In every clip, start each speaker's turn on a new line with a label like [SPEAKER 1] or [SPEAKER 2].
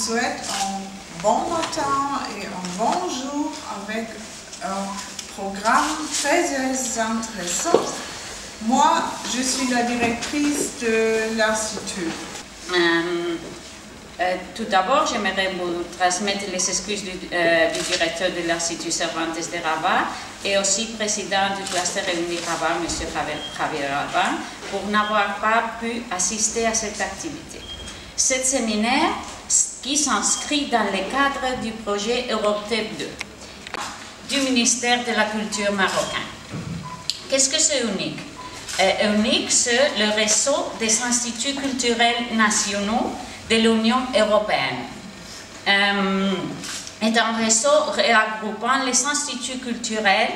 [SPEAKER 1] souhaite un bon matin et un bon jour avec un programme très intéressant. Moi, je suis la directrice de l'Institut.
[SPEAKER 2] Tout d'abord, j'aimerais vous transmettre les excuses du directeur de l'Institut Cervantes de Rabat et aussi président du cluster réuni Rabat, M. Javier Rabat, pour n'avoir pas pu assister à cette activité. Ce séminaire, qui s'inscrit dans le cadre du projet Europe-TEP 2 du ministère de la Culture marocain. Qu'est-ce que c'est unique? Unique, c'est le réseau des instituts culturels nationaux de l'Union européenne. Est un réseau regroupant les instituts culturels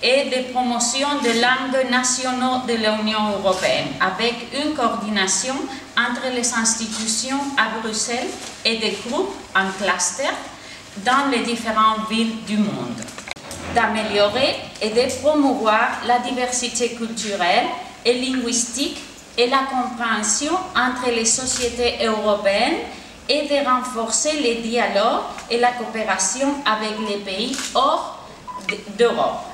[SPEAKER 2] et de promotion de langues nationaux de l'Union européenne, avec une coordination entre les institutions à Bruxelles et des groupes en cluster dans les différentes villes du monde. D'améliorer et de promouvoir la diversité culturelle et linguistique et la compréhension entre les sociétés européennes et de renforcer les dialogues et la coopération avec les pays hors d'Europe.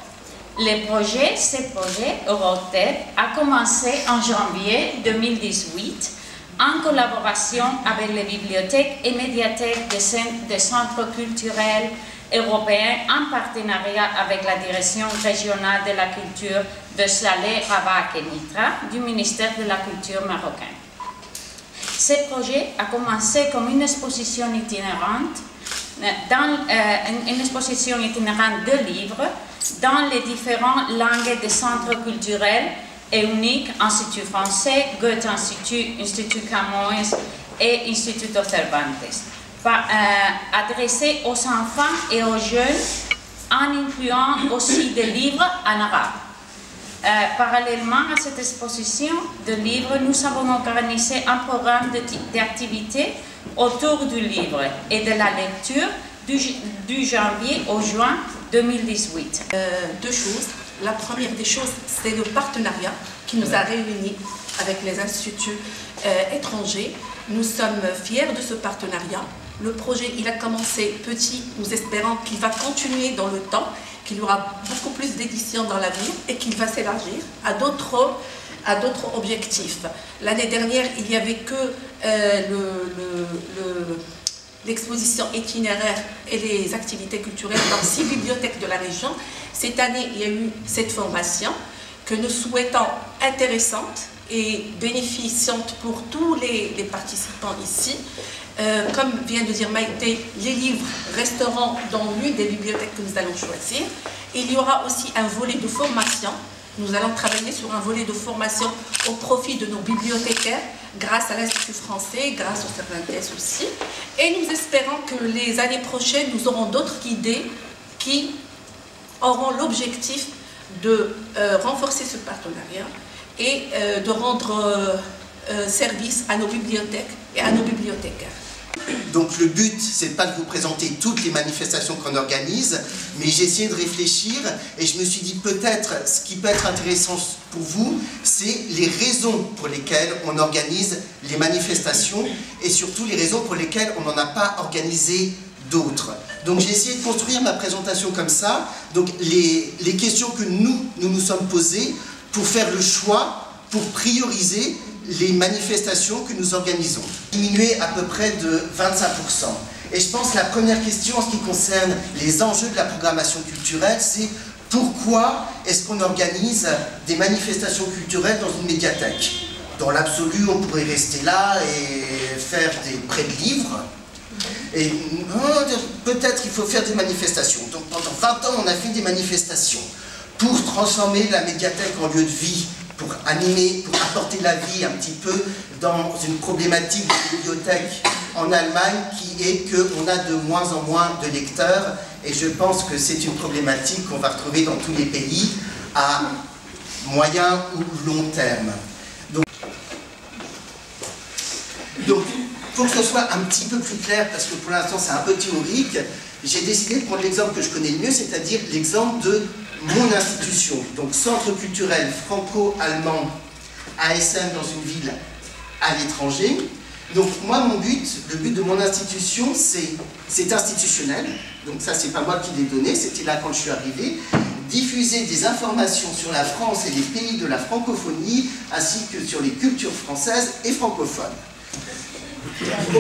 [SPEAKER 2] Ce projet Europe-TEP a commencé en janvier 2018 en collaboration avec les bibliothèques et médiathèques des centres culturels européens en partenariat avec la Direction régionale de la culture de Salé, Rabat et Kenitra du ministère de la Culture marocain. Ce projet a commencé comme une exposition itinérante, de livres dans les différentes langues des centres culturels et uniques, Institut français, Goethe-Institut, Institut Camões et Institut Cervantes, adressé aux enfants et aux jeunes en incluant aussi des livres en arabe. Parallèlement à cette exposition de livres, nous avons organisé un programme d'activités autour du livre et de la lecture du janvier au juin 2018.
[SPEAKER 3] Deux choses. La première des choses, c'est le partenariat qui nous a réunis avec les instituts étrangers. Nous sommes fiers de ce partenariat. Le projet, il a commencé petit, nous espérons qu'il va continuer dans le temps, qu'il y aura beaucoup plus d'éditions dans l'avenir et qu'il va s'élargir à d'autres objectifs. L'année dernière, il n'y avait que l'exposition itinéraire et les activités culturelles dans 6 bibliothèques de la région. Cette année, il y a eu cette formation que nous souhaitons intéressante et bénéficiante pour tous les participants ici. Comme vient de dire Maïté, les livres resteront dans l'une des bibliothèques que nous allons choisir. Il y aura aussi un volet de formation. Nous allons travailler sur un volet de formation au profit de nos bibliothécaires, grâce à l'Institut français, grâce au Cervantes aussi. Et nous espérons que les années prochaines, nous aurons d'autres idées qui auront l'objectif de renforcer ce partenariat et de rendre service à nos bibliothèques et à nos bibliothécaires.
[SPEAKER 4] Donc le but, c'est pas de vous présenter toutes les manifestations qu'on organise, mais j'ai essayé de réfléchir et je me suis dit peut-être ce qui peut être intéressant pour vous, c'est les raisons pour lesquelles on organise les manifestations et surtout les raisons pour lesquelles on n'en a pas organisé d'autres. Donc j'ai essayé de construire ma présentation comme ça, donc les questions que nous sommes posées pour faire le choix, pour prioriser les manifestations que nous organisons. Diminuer à peu près de 25%. Et je pense que la première question en ce qui concerne les enjeux de la programmation culturelle, c'est pourquoi est-ce qu'on organise des manifestations culturelles dans une médiathèque? Dans l'absolu, on pourrait rester là et faire des prêts de livres. Et peut-être il faut faire des manifestations. Donc pendant 20 ans, on a fait des manifestations pour transformer la médiathèque en lieu de vie, pour animer, pour apporter la vie un petit peu dans une problématique de bibliothèque en Allemagne qui est qu'on a de moins en moins de lecteurs et je pense que c'est une problématique qu'on va retrouver dans tous les pays à moyen ou long terme. Donc pour que ce soit un petit peu plus clair, parce que pour l'instant c'est un peu théorique, j'ai décidé de prendre l'exemple que je connais le mieux, c'est-à-dire l'exemple de mon institution, donc Centre culturel franco-allemand ASM dans une ville à l'étranger. Donc moi, le but de mon institution, c'est institutionnel. Donc ça, c'est pas moi qui l'ai donné, c'était là quand je suis arrivé. Diffuser des informations sur la France et les pays de la francophonie, ainsi que sur les cultures françaises et francophones.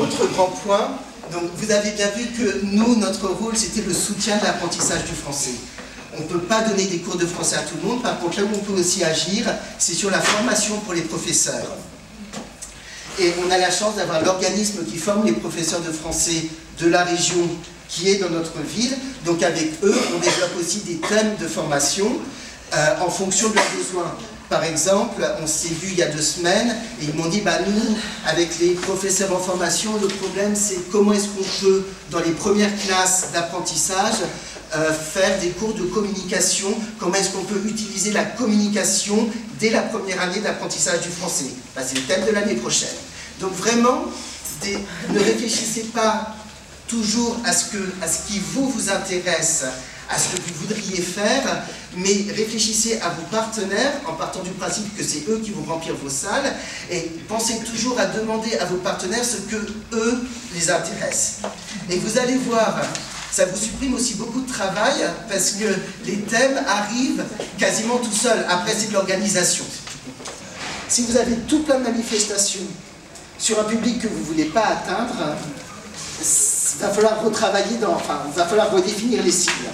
[SPEAKER 4] Autre grand point, donc vous avez bien vu que nous, notre rôle, c'était le soutien de l'apprentissage du français. On ne peut pas donner des cours de français à tout le monde, par contre, là où on peut aussi agir, c'est sur la formation pour les professeurs. Et on a la chance d'avoir l'organisme qui forme les professeurs de français de la région qui est dans notre ville. Donc avec eux, on développe aussi des thèmes de formation en fonction de leurs besoins. Par exemple, on s'est vu il y a 2 semaines et ils m'ont dit, bah, nous, avec les professeurs en formation, le problème c'est comment est-ce qu'on peut, dans les premières classes d'apprentissage, faire des cours de communication, comment est-ce qu'on peut utiliser la communication dès la première année d'apprentissage du français. Bah, c'est le thème de l'année prochaine. Donc vraiment, ne réfléchissez pas toujours à ce qui vous intéresse, à ce que vous voudriez faire, mais réfléchissez à vos partenaires en partant du principe que c'est eux qui vont remplir vos salles, et pensez toujours à demander à vos partenaires ce que eux les intéresse. Et vous allez voir, ça vous supprime aussi beaucoup de travail parce que les thèmes arrivent quasiment tout seuls. Après, c'est de l'organisation. Si vous avez tout plein de manifestations sur un public que vous ne voulez pas atteindre, il va falloir retravailler, il va falloir redéfinir les cibles.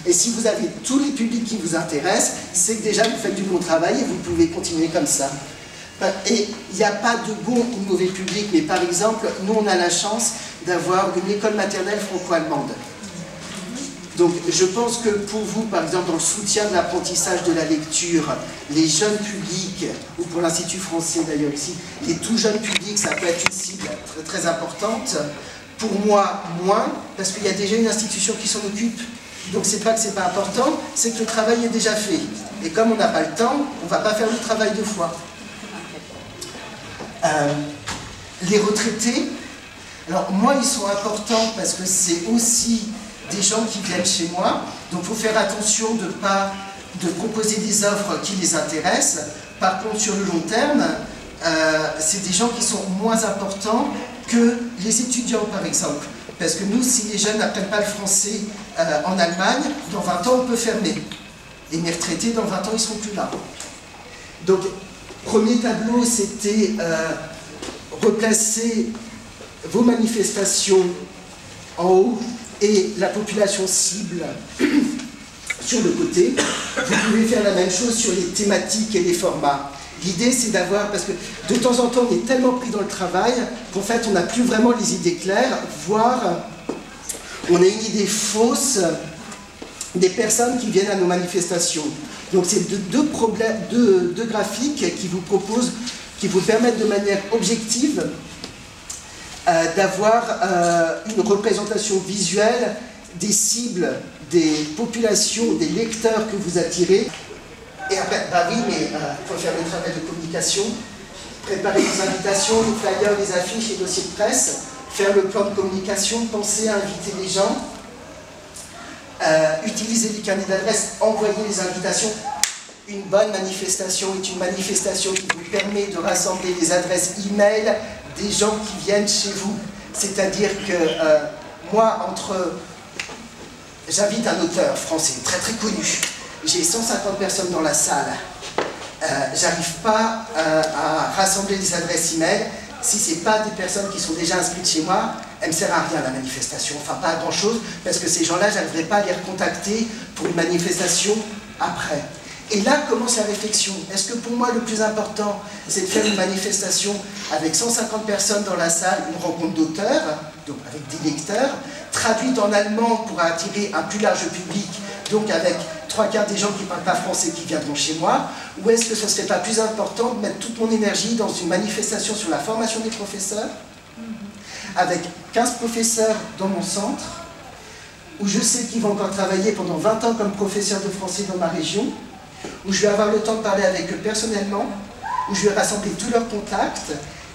[SPEAKER 4] Et si vous avez tous les publics qui vous intéressent, c'est que déjà vous faites du bon travail et vous pouvez continuer comme ça. Et il n'y a pas de bon ou de mauvais public, mais par exemple, nous on a la chance d'avoir une école maternelle franco-allemande. Donc je pense que pour vous, par exemple, dans le soutien de l'apprentissage de la lecture, les jeunes publics, ou pour l'Institut français d'ailleurs ici, les tout jeunes publics, ça peut être une cible très, très importante. Pour moi, moins, parce qu'il y a déjà une institution qui s'en occupe. Donc c'est pas que c'est pas important, c'est que le travail est déjà fait. Et comme on n'a pas le temps, on ne va pas faire le travail 2 fois. Les retraités, alors moi ils sont importants parce que c'est aussi des gens qui viennent chez moi, donc il faut faire attention de proposer des offres qui les intéressent. Par contre sur le long terme, c'est des gens qui sont moins importants que les étudiants par exemple. Parce que nous, si les jeunes n'apprennent pas le français en Allemagne, dans 20 ans on peut fermer. Et mes retraités, dans 20 ans, ils ne seront plus là. Donc, premier tableau, c'était replacer vos manifestations en haut et la population cible sur le côté. Vous pouvez faire la même chose sur les thématiques et les formats. L'idée, c'est d'avoir, parce que de temps en temps, on est tellement pris dans le travail qu'en fait, on n'a plus vraiment les idées claires, voire on a une idée fausse des personnes qui viennent à nos manifestations. Donc, c'est deux graphiques qui vous permettent de manière objective d'avoir une représentation visuelle des cibles, des populations, des lecteurs que vous attirez. Et après, bah oui, mais il faut faire le travail de communication, préparer les invitations, les flyers, les affiches, les dossiers de presse, faire le plan de communication, penser à inviter les gens, utiliser les carnets d'adresses, envoyer les invitations. Une bonne manifestation est une manifestation qui vous permet de rassembler les adresses e-mail des gens qui viennent chez vous. C'est-à-dire que moi, j'invite un auteur français très très connu. J'ai 150 personnes dans la salle. J'arrive pas à rassembler les adresses e-mail. Si ce n'est pas des personnes qui sont déjà inscrites chez moi, elle ne me sert à rien la manifestation. Enfin, pas à grand chose, parce que ces gens-là, je n'arriverai pas à les recontacter pour une manifestation après. Et là commence la réflexion. Est-ce que pour moi, le plus important, c'est de faire une manifestation avec 150 personnes dans la salle, une rencontre d'auteurs, donc avec des lecteurs, traduite en allemand pour attirer un plus large public, donc avec 3/4 des gens qui ne parlent pas français qui viendront chez moi, ou est-ce que ce ne serait pas plus important de mettre toute mon énergie dans une manifestation sur la formation des professeurs, avec 15 professeurs dans mon centre, où je sais qu'ils vont encore travailler pendant 20 ans comme professeurs de français dans ma région, où je vais avoir le temps de parler avec eux personnellement, où je vais rassembler tous leurs contacts,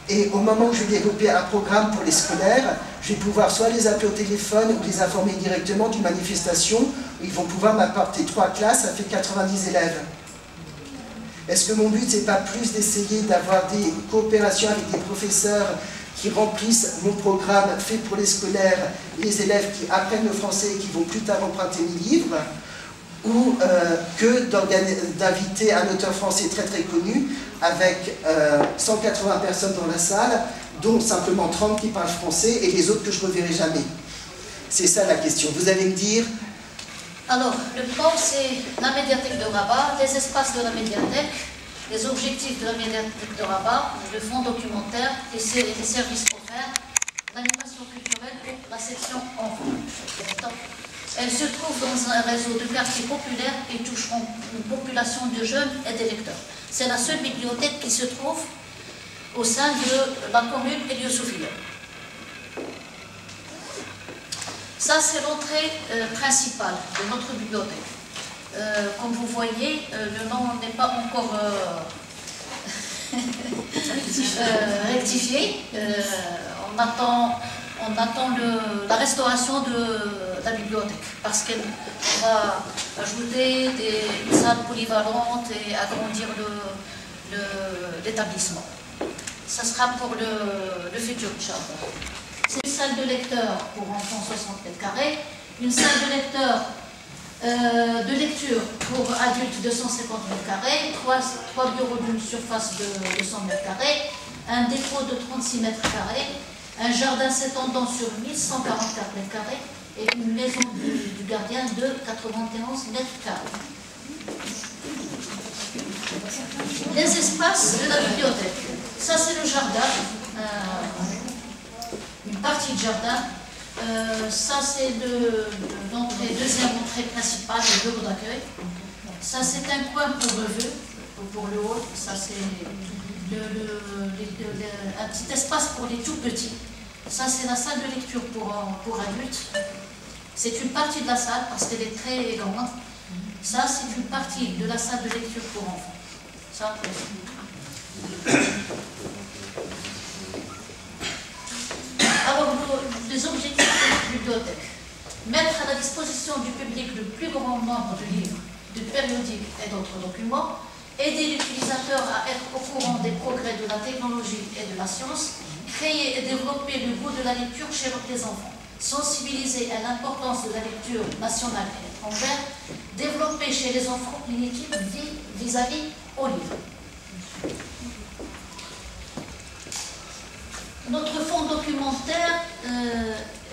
[SPEAKER 4] et au moment où je vais développer un programme pour les scolaires, je vais pouvoir soit les appeler au téléphone ou les informer directement d'une manifestation où ils vont pouvoir m'apporter 3 classes, ça fait 90 élèves. Est-ce que mon but, c'est pas plus d'essayer d'avoir des coopérations avec des professeurs qui remplissent mon programme fait pour les scolaires, les élèves qui apprennent le français et qui vont plus tard emprunter mes livres, ou que d'inviter un auteur français très très connu avec 180 personnes dans la salle, dont simplement 30 qui parlent français et les autres que je ne reverrai jamais. C'est ça la question. Vous allez me dire...
[SPEAKER 5] Alors, le plan, c'est la médiathèque de Rabat, les espaces de la médiathèque, les objectifs de la médiathèque de Rabat, le fonds documentaire, les services offerts, l'animation culturelle et la section enfants. Elles se trouvent dans un réseau de quartiers populaires et toucheront une population de jeunes et de lecteurs. C'est la seule bibliothèque qui se trouve au sein de la commune Elio-Sophia. Ça, c'est l'entrée principale de notre bibliothèque. Comme vous voyez, le nom n'est pas encore rectifié. On attend la restauration de la bibliothèque parce qu'elle va ajouter des salles polyvalentes et agrandir l'établissement. Ça sera pour le futur, Inch'Allah. C'est une salle de lecteur pour enfants 60 mètres carrés, une salle de lecteur de lecture pour adultes de 150 mètres carrés, 3 bureaux d'une surface de 200 mètres carrés, un dépôt de 36 mètres carrés, un jardin s'étendant sur 1144 mètres carrés et une maison du gardien de 91 mètres carrés. Les espaces de la bibliothèque. Ça, c'est le jardin, une partie de jardin. Ça, c'est l'entrée, deuxième entrée principale, le bureau d'accueil. Ça, c'est un coin pour revue, pour le hall. Ça, c'est un petit espace pour les tout petits. Ça, c'est la salle de lecture pour adultes. C'est une partie de la salle parce qu'elle est très grande. Ça, c'est une partie de la salle de lecture pour enfants. Ça, alors, les objectifs de la bibliothèque. Mettre à la disposition du public le plus grand nombre de livres, de périodiques et d'autres documents. Aider l'utilisateur à être au courant des progrès de la technologie et de la science. Créer et développer le goût de la lecture chez les enfants. Sensibiliser à l'importance de la lecture nationale et étrangère. Développer chez les enfants une équipe vis-à-vis au livre. Notre fonds documentaire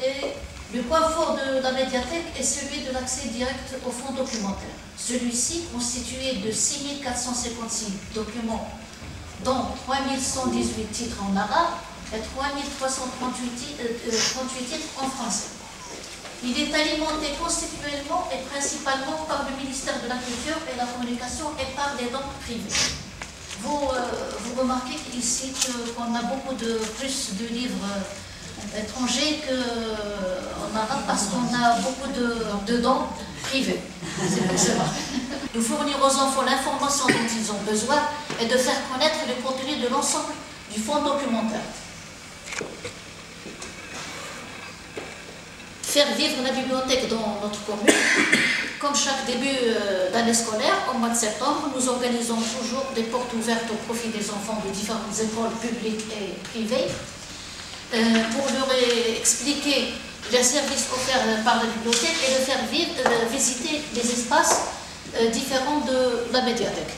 [SPEAKER 5] est le point fort de la médiathèque est celui de l'accès direct au fonds documentaire. Celui-ci, constitué de 6456 documents, dont 3118 titres en arabe et 3338 titres en français. Il est alimenté constitutionnellement et principalement par le ministère de la Culture et de la Communication et par des dons privés. Vous remarquez ici qu'on a beaucoup plus de livres étrangers qu'en arabe parce qu'on a beaucoup de dons privés. C'est pour cela. De fournir aux enfants l'information dont ils ont besoin et de faire connaître le contenu de l'ensemble du fonds documentaire. Faire vivre la bibliothèque dans notre commune. Comme chaque début d'année scolaire, au mois de septembre, nous organisons toujours des portes ouvertes au profit des enfants de différentes écoles publiques et privées pour leur expliquer les services offerts par la bibliothèque et de faire visiter les espaces différents de la médiathèque.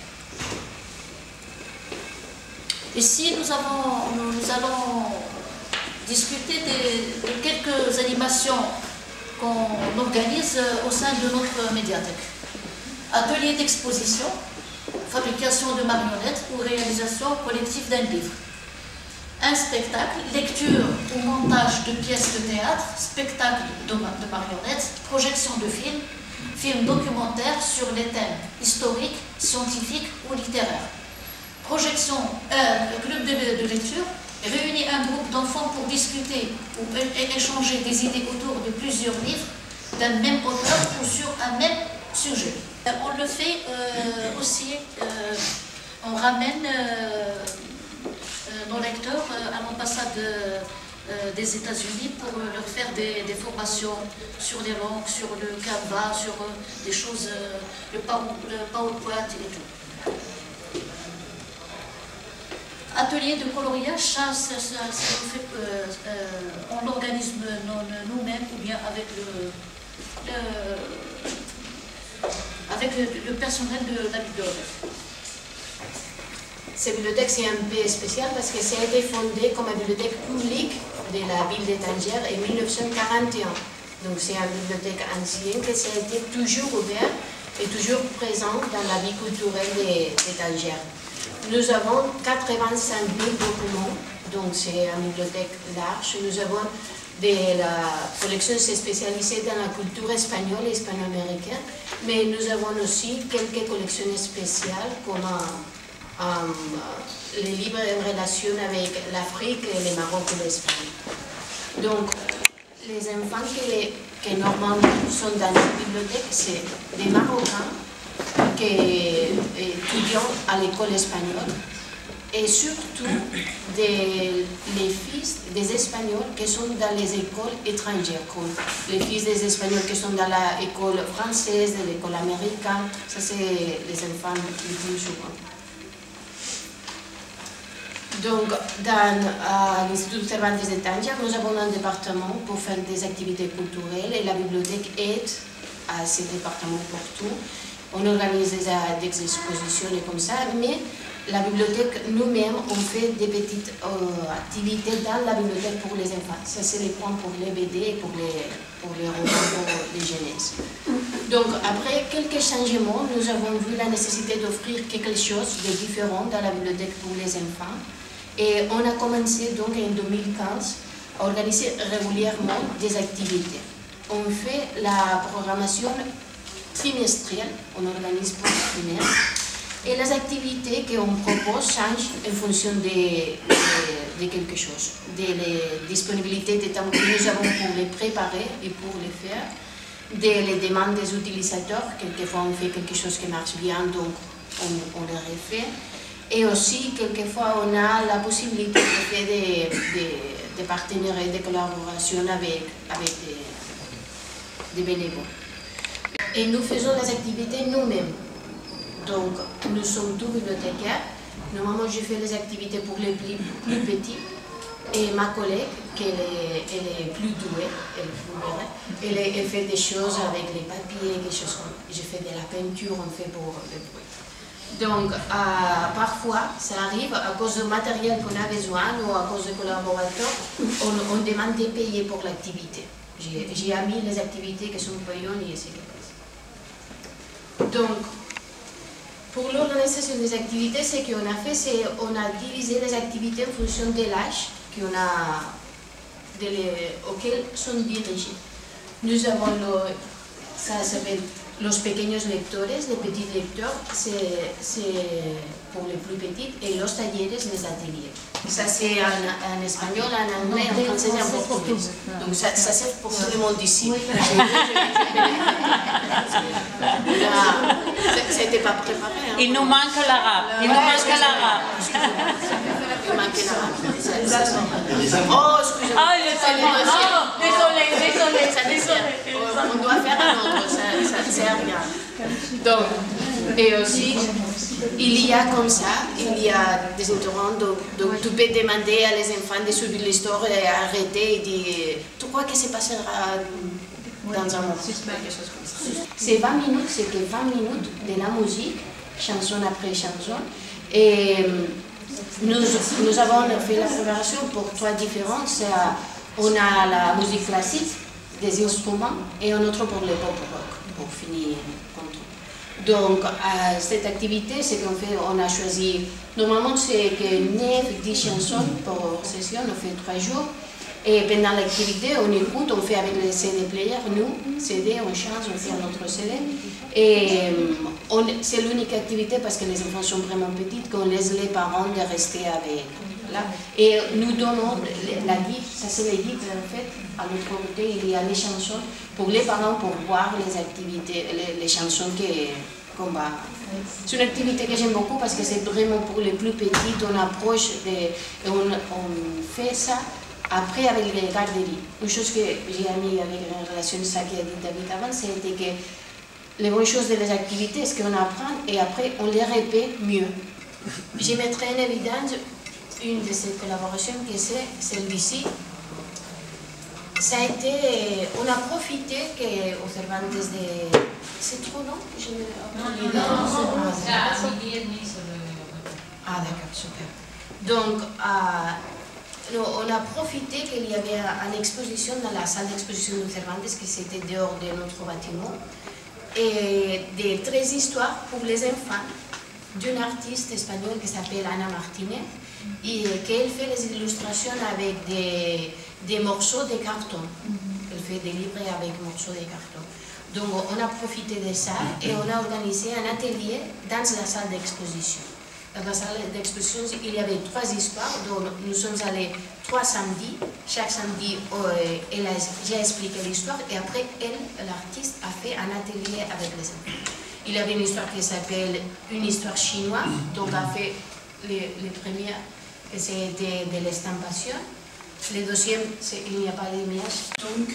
[SPEAKER 5] Ici, nous allons discuter de quelques animations qu'on organise au sein de notre médiathèque. Atelier d'exposition, fabrication de marionnettes ou réalisation collective d'un livre. Un spectacle, lecture ou montage de pièces de théâtre, spectacle de marionnettes, projection de films, films documentaires sur les thèmes historiques, scientifiques ou littéraires. Projection, club de lecture, réunir un groupe d'enfants pour discuter ou échanger des idées autour de plusieurs livres d'un même auteur ou sur un même sujet. On le fait aussi, on ramène nos lecteurs à l'ambassade des États-Unis pour leur faire des formations sur les langues, sur le Canva, sur des choses, le PowerPoint et tout. atelier de coloriage, on l'organise nous-mêmes ou bien avec le personnel de la bibliothèque.
[SPEAKER 6] Cette bibliothèque, c'est un peu spécial parce que ça a été fondé comme une bibliothèque publique de la ville de Tanger en 1941. Donc c'est une bibliothèque ancienne qui a été toujours ouverte et toujours présente dans la vie culturelle de Tanger. Nous avons 85 000 documents, donc c'est une bibliothèque large. Nous avons la collection spécialisée dans la culture espagnole et hispano-américaine, mais nous avons aussi quelques collections spéciales comme les livres en relation avec l'Afrique, le Maroc et l'Espagne. Donc, les enfants qui normalement sont dans la bibliothèque, c'est des Marocains qui étudient à l'école espagnole et surtout les fils des Espagnols qui sont dans les écoles étrangères, comme les fils des Espagnols qui sont dans l'école française, de l'école américaine. Ça, c'est les enfants les plus souvent. Donc, dans l'Institut Cervantes de Tanger, nous avons un département pour faire des activités culturelles et la bibliothèque aide à ces départements pour tout. On organise des expositions et comme ça, mais la bibliothèque, nous-mêmes, on fait des petites activités dans la bibliothèque pour les enfants. Ça, c'est les points pour les BD et pour les romans, pour les jeunesses. Donc, après quelques changements, nous avons vu la nécessité d'offrir quelque chose de différent dans la bibliothèque pour les enfants. Et on a commencé donc en 2015 à organiser régulièrement des activités. On fait la programmation trimestrielle, on organise pour le trimestre, et les activités qu'on propose changent en fonction de quelque chose, de la disponibilité des temps que nous avons pour les préparer et pour les faire, des demandes des utilisateurs, quelquefois on fait quelque chose qui marche bien, donc on le refait. Et aussi, quelquefois, on a la possibilité de faire des partenariats, des collaborations avec des bénévoles. Et nous faisons les activités nous-mêmes. Donc, nous sommes tous bibliothécaires. Normalement, je fais les activités pour les plus petits. Et ma collègue, elle est plus douée, elle fait des choses avec les papiers, quelque chose comme je fais de la peinture, on fait pour le bruit. Donc, parfois, ça arrive, à cause du matériel qu'on a besoin ou à cause des collaborateurs, on demande de payer pour l'activité. J'ai mis les activités qui sont payantes et c'est comme ça. Donc, pour l'organisation des activités, ce qu'on a fait, c'est qu'on a divisé les activités en fonction de l'âge auquel sont dirigés. Nous avons ça s'appelle los pequeños lectores, les petits lecteurs, c'est pour les plus petites, et los talleres, les ateliers. Ça c'est en espagnol, en anglais, en français et en portugais. Donc ça c'est pour tout le monde ici. C'était pas préparé. Hein.
[SPEAKER 2] Il nous manque l'arabe. Il nous manque l'arabe.
[SPEAKER 6] Il manque l'arabe. Oh, excusez-moi.
[SPEAKER 2] Ah, désolé.
[SPEAKER 6] On doit faire un autre, ça ne sert à rien. Donc, et aussi, il y a comme ça, il y a des interromps, donc tu peux demander à les enfants de suivre l'histoire et arrêter et dire, tu crois que ça passera dans un moment. C'est 20 minutes, c'est que 20 minutes de la musique, chanson après chanson, et nous avons fait la préparation pour 3 différences. On a la musique classique, des instruments, et un autre pour le pop rock, pour finir. Donc, cette activité, ce qu'on fait, on a choisi, normalement c'est que 9-10 chansons par session, on fait 3 jours. Et pendant l'activité, on écoute, on fait avec les CD players, nous, CD, on chante, on fait notre CD. Et c'est l'unique activité parce que les enfants sont vraiment petits, qu'on laisse les parents de rester avec. Là. Et nous donnons la guide, ça c'est les guides en fait, à l'autre côté il y a les chansons pour les parents pour voir les activités, les chansons qu'on va. C'est une activité que j'aime beaucoup parce que c'est vraiment pour les plus petits, on approche, on fait ça après avec les garderies. Une chose que j'ai mis avec la relation de ça qu'a dit David avant, c'était que les bonnes choses des activités, c'est qu'on apprend et après on les répète mieux. Je mettrai en évidence une de ces collaborations qui c'est celle d'ici. Ça a été, on a profité qu'au Cervantes de... C'est trop long? Ah d'accord, super. Donc, on a profité qu'il y avait une exposition dans la salle d'exposition de Cervantes, qui c'était dehors de notre bâtiment, et des 13 histoires pour les enfants d'une artiste espagnole qui s'appelle Ana Martinez, et qu'elle fait les illustrations avec des morceaux de carton. Elle fait des livres avec morceaux de carton. Donc on a profité de ça et on a organisé un atelier dans la salle d'exposition. Dans la salle d'exposition, il y avait 3 histoires, donc nous sommes allés 3 samedis. Chaque samedi, j'ai expliqué l'histoire et après, l'artiste, a fait un atelier avec les enfants. Il y avait une histoire qui s'appelle Une histoire chinoise, donc a fait les premières, c'était de l'estampation. Le deuxième, il n'y a pas d'image.
[SPEAKER 7] Donc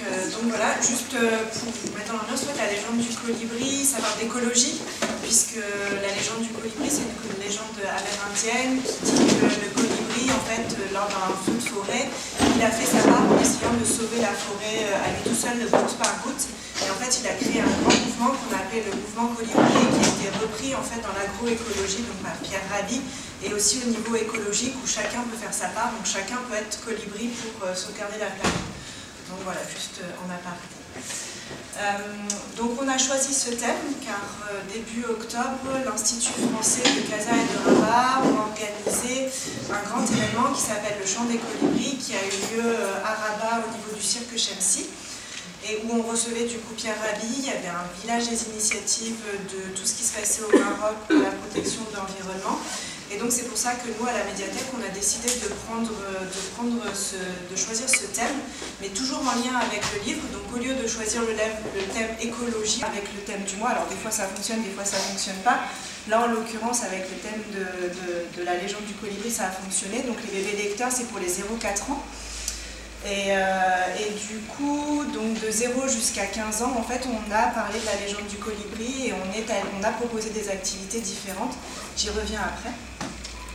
[SPEAKER 7] voilà, juste pour vous mettre en ambiance, la légende du colibri, ça parle d'écologie, puisque la légende du colibri, c'est une légende amérindienne qui dit que le colibri, en fait, lors d'un feu de forêt, il a fait sa part en essayant de sauver la forêt à lui tout seul, goutte par goutte. Et en fait, il a créé un grand mouvement qu'on appelait le mouvement colibri, qui a été repris en fait dans l'agroécologie, donc par Pierre Rabhi, et aussi au niveau écologique où chacun peut faire sa part, donc chacun peut être colibri pour sauvegarder la planète. Donc voilà, juste en aparté. Donc on a choisi ce thème car début octobre, l'Institut français de Casa et de Rabat a organisé un grand événement qui s'appelle le Chant des colibris, qui a eu lieu à Rabat au niveau du cirque Chemsi, et où on recevait du coup Pierre Rabhi. Il y avait un village des initiatives de tout ce qui se passait au Maroc pour la protection de l'environnement. Et donc c'est pour ça que nous, à la médiathèque, on a décidé de choisir ce thème, mais toujours en lien avec le livre. Donc au lieu de choisir le thème écologie avec le thème du mois, alors des fois ça fonctionne, des fois ça ne fonctionne pas. Là, en l'occurrence, avec le thème de la légende du colibri, ça a fonctionné. Donc les bébés lecteurs, c'est pour les 0-4 ans. Et du coup, donc de 0 jusqu'à 15 ans, en fait, on a parlé de la légende du colibri et on a proposé des activités différentes. J'y reviens après.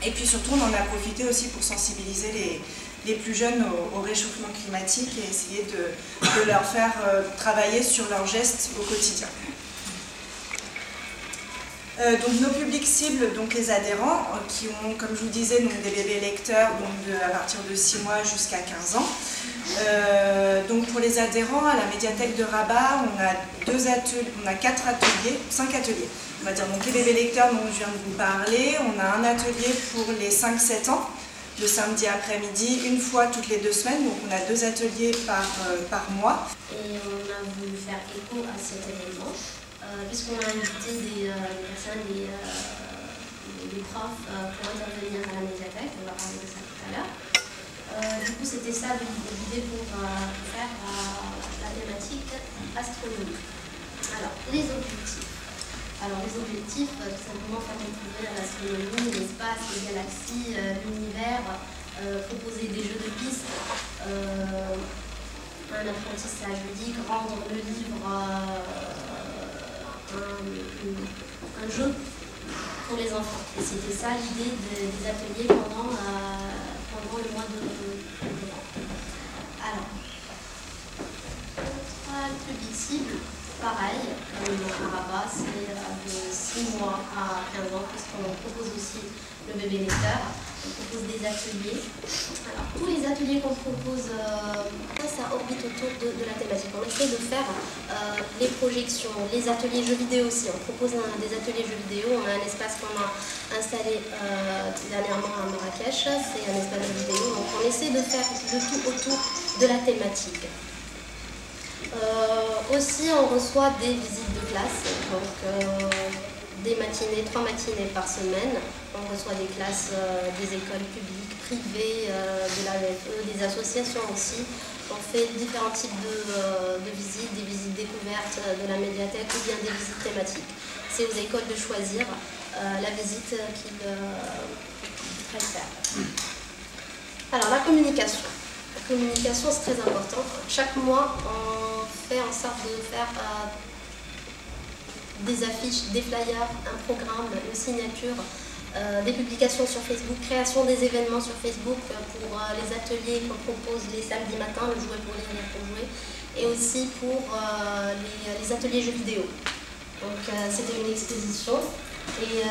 [SPEAKER 7] Et puis surtout, on en a profité aussi pour sensibiliser les plus jeunes au réchauffement climatique et essayer de leur faire travailler sur leurs gestes au quotidien. Donc nos publics cibles, donc les adhérents, qui ont, comme je vous disais, donc des bébés lecteurs donc à partir de 6 mois jusqu'à 15 ans. Donc pour les adhérents, à la médiathèque de Rabat, on a 5 ateliers. On va dire donc les bébés lecteurs dont je viens de vous parler. On a un atelier pour les 5-7 ans, le samedi après-midi, une fois toutes les 2 semaines. Donc on a 2 ateliers par mois.
[SPEAKER 8] Et on a voulu faire écho à cet événement. Puisqu'on a invité des personnes, des profs pour intervenir à la médiathèque, on va parler de ça tout à l'heure. Du coup, c'était ça l'idée pour faire la thématique astronomie. Alors, les objectifs. Tout simplement faire découvrir l'astronomie, l'espace, les galaxies, l'univers, proposer des jeux de pistes, un apprentissage ludique, rendre le livre un jeu pour les enfants. Et c'était ça l'idée des ateliers pendant le mois de novembre. Alors, le public cible, pareil, à Rabat, c'est de 6 mois à 15 ans, puisqu'on propose aussi le bébé lecteur. On propose des ateliers. Alors, tous les ateliers qu'on propose, ça orbite autour de la thématique. On essaie de faire les projections, les ateliers jeux vidéo aussi. On propose des ateliers jeux vidéo. On a un espace qu'on a installé dernièrement à Marrakech. C'est un espace de vidéo. Donc on essaie de faire le tout autour de la thématique. Aussi, on reçoit des visites de classe. Donc, des matinées, 3 matinées par semaine. On reçoit des classes des écoles publiques, privées, de l'AEFE, des associations aussi. On fait différents types de visites, des visites découvertes de la médiathèque ou bien des visites thématiques. C'est aux écoles de choisir la visite qu'ils préfèrent. Alors la communication. La communication, c'est très important. Chaque mois, on fait en sorte de faire des affiches, des flyers, un programme, une signature des publications sur Facebook, création des événements sur Facebook pour les ateliers qu'on propose les samedis matins, le jouer pour lire pour jouer, et aussi pour les ateliers jeux vidéo. Donc c'était une exposition et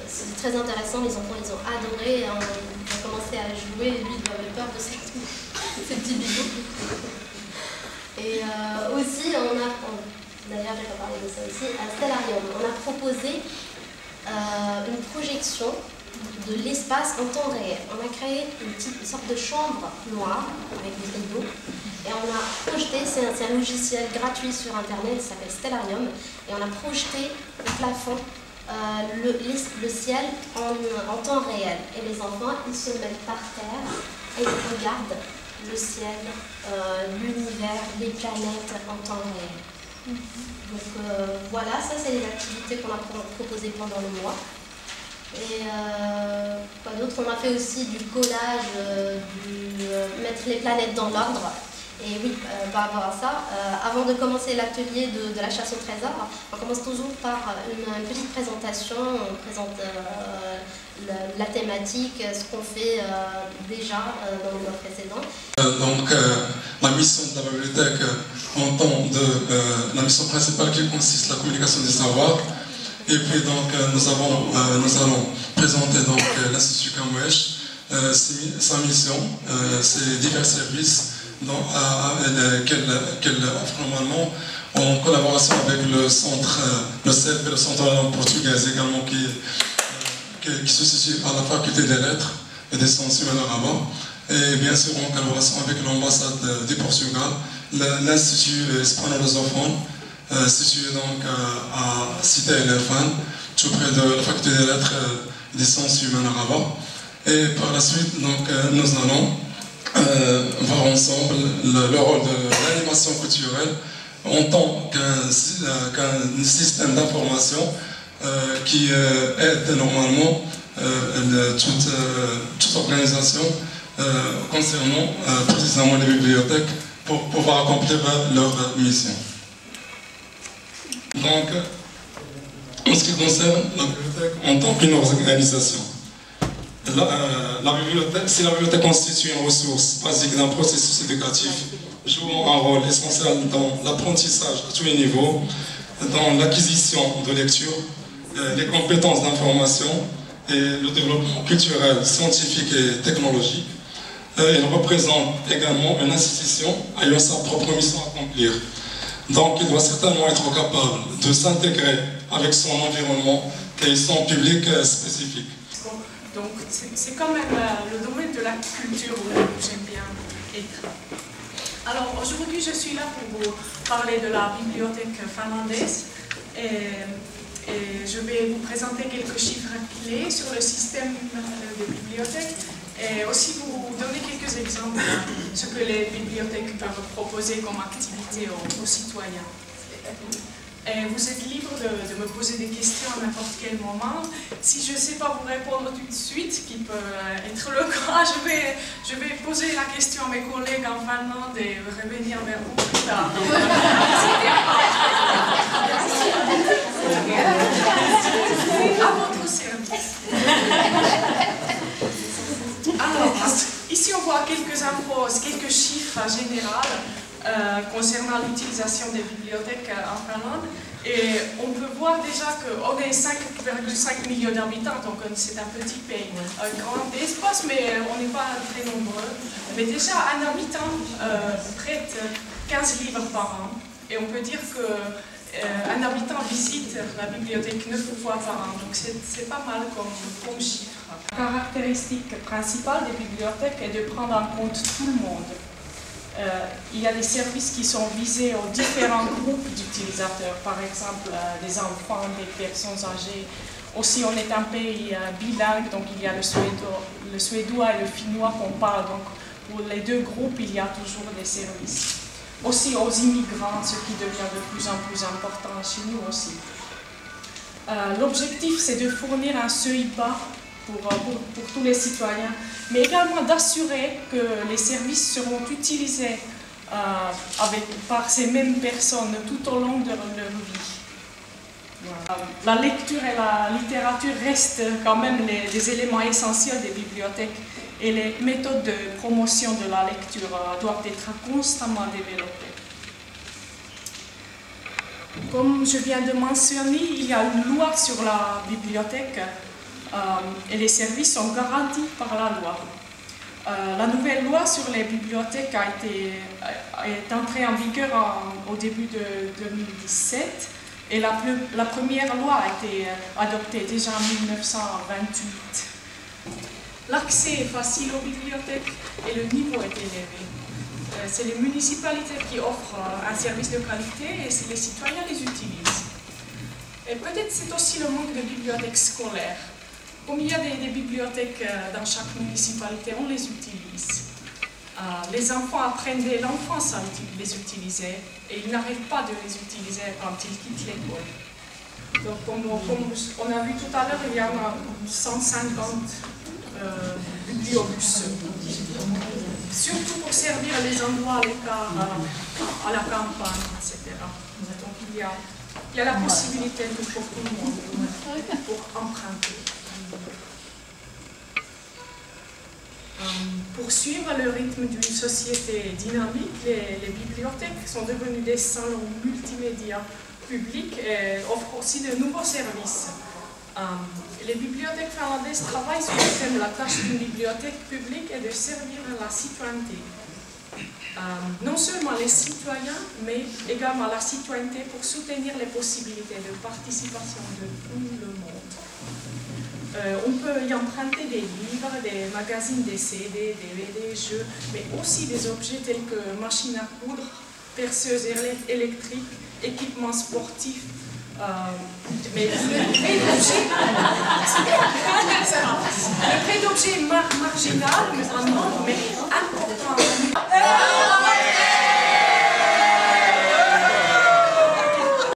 [SPEAKER 8] c'était très intéressant, les enfants ils ont adoré, ils ont commencé à jouer et lui il avait peur de ces petits bijoux. Et aussi d'ailleurs j'ai pas parlé de ça aussi, à Stellarium, on a proposé une projection de l'espace en temps réel. On a créé une sorte de chambre noire avec des rideaux et on a projeté, c'est un logiciel gratuit sur internet, il s'appelle Stellarium, et on a projeté au plafond le ciel en temps réel. Et les enfants, ils se mettent par terre et ils regardent le ciel, l'univers, les planètes en temps réel. Donc voilà, ça c'est les activités qu'on a proposées pendant le mois. Et quoi d'autre? On a fait aussi du collage, mettre les planètes dans l'ordre. Et oui, par rapport à ça, avant de commencer l'atelier de la chasse au trésor, on commence toujours par une petite présentation, on présente la thématique, ce qu'on fait déjà dans le mois précédent.
[SPEAKER 9] La mission de la bibliothèque en tant la mission principale qui consiste à la communication des savoirs. Et puis donc nous allons présenter donc l'Institut Camouèche, sa mission, ses divers services qu'elle offre normalement en collaboration avec le centre, le CEP et le centre de la langue portugaise également qui se situe à la faculté des lettres et des sciences humaines à Rabat. Et bien sûr en collaboration avec l'ambassade du Portugal, l'Institut hispano-lusophone, situé donc à Cité Elefant, tout près de la faculté des lettres et des sciences humaines à Rabat. Et par la suite, donc, nous allons voir ensemble le rôle de l'animation culturelle en tant qu'un système d'information qui aide normalement toute organisation concernant précisément les bibliothèques pour pouvoir accomplir leur mission. Donc, en ce qui concerne la bibliothèque en tant qu'une organisation, si la bibliothèque constitue une ressource basique d'un processus éducatif jouant un rôle essentiel dans l'apprentissage à tous les niveaux, dans l'acquisition de lecture, les compétences d'information et le développement culturel, scientifique et technologique, elle représente également une institution ayant sa propre mission à accomplir. Donc il doit certainement être capable de s'intégrer avec son environnement et son public spécifique.
[SPEAKER 7] Donc c'est quand même le domaine de la culture où j'aime bien être. Alors aujourd'hui je suis là pour vous parler de la bibliothèque finlandaise et je vais vous présenter quelques chiffres clés sur le système des bibliothèques et aussi vous donner quelques exemples de ce que les bibliothèques peuvent proposer comme activité aux citoyens. Et vous êtes libre de me poser des questions à n'importe quel moment. Si je ne sais pas vous répondre tout de suite, ce qui peut être le cas, je vais poser la question à mes collègues en Finlande et revenir vers vous plus tard. À votre service. Alors, ici on voit quelques infos, quelques chiffres généraux concernant l'utilisation des bibliothèques en Finlande. Et on peut voir déjà qu'on est 5,5 millions d'habitants, donc c'est un petit pays, un grand espace, mais on n'est pas très nombreux. Mais déjà, un habitant prête 15 livres par an. Et on peut dire qu'un habitant visite la bibliothèque 9 fois par an, donc c'est pas mal comme chiffre. La caractéristique principale des bibliothèques est de prendre en compte tout le monde. Il y a des services qui sont visés aux différents groupes d'utilisateurs, par exemple des enfants, des personnes âgées. Aussi, on est un pays bilingue, donc il y a le suédois et le finnois qu'on parle. Donc, pour les deux groupes, il y a toujours des services. Aussi aux immigrants, ce qui devient de plus en plus important chez nous aussi. L'objectif, c'est de fournir un seuil bas pour tous les citoyens, mais également d'assurer que les services seront utilisés par ces mêmes personnes tout au long de leur vie.
[SPEAKER 10] La lecture et la littérature restent quand même des éléments essentiels des bibliothèques et les méthodes de promotion de la lecture doivent être constamment développées. Comme je viens de mentionner, il y a une loi sur la bibliothèque et les services sont garantis par la loi. La nouvelle loi sur les bibliothèques est entrée en vigueur au début de 2017 et la première loi a été adoptée déjà en 1928. L'accès est facile aux bibliothèques et le niveau est élevé. C'est les municipalités qui offrent un service de qualité et les citoyens les utilisent. Et peut-être c'est aussi le manque de bibliothèques scolaires. Comme il y a des bibliothèques dans chaque municipalité, on les utilise. Les enfants apprennent dès l'enfance à les utiliser et ils n'arrêtent pas de les utiliser quand ils quittent l'école. Donc, comme on a vu tout à l'heure, il y en a 150 bibliobus. Surtout pour servir les endroits à l'écart, à la campagne, etc. Donc il y a la possibilité pour tout le monde pour emprunter. Pour suivre le rythme d'une société dynamique, les bibliothèques sont devenues des salons multimédia publics et offrent aussi de nouveaux services. Les bibliothèques finlandaises travaillent sur le thème. La tâche d'une bibliothèque publique est de servir la citoyenneté. Non seulement les citoyens, mais également la citoyenneté pour soutenir les possibilités de participation de tout le monde. On peut y emprunter des livres, des magazines, des CD, DVD, jeux, mais aussi des objets tels que machines à coudre, perceuses électriques, équipements sportifs. Mais le prix d'objet est marginal, mais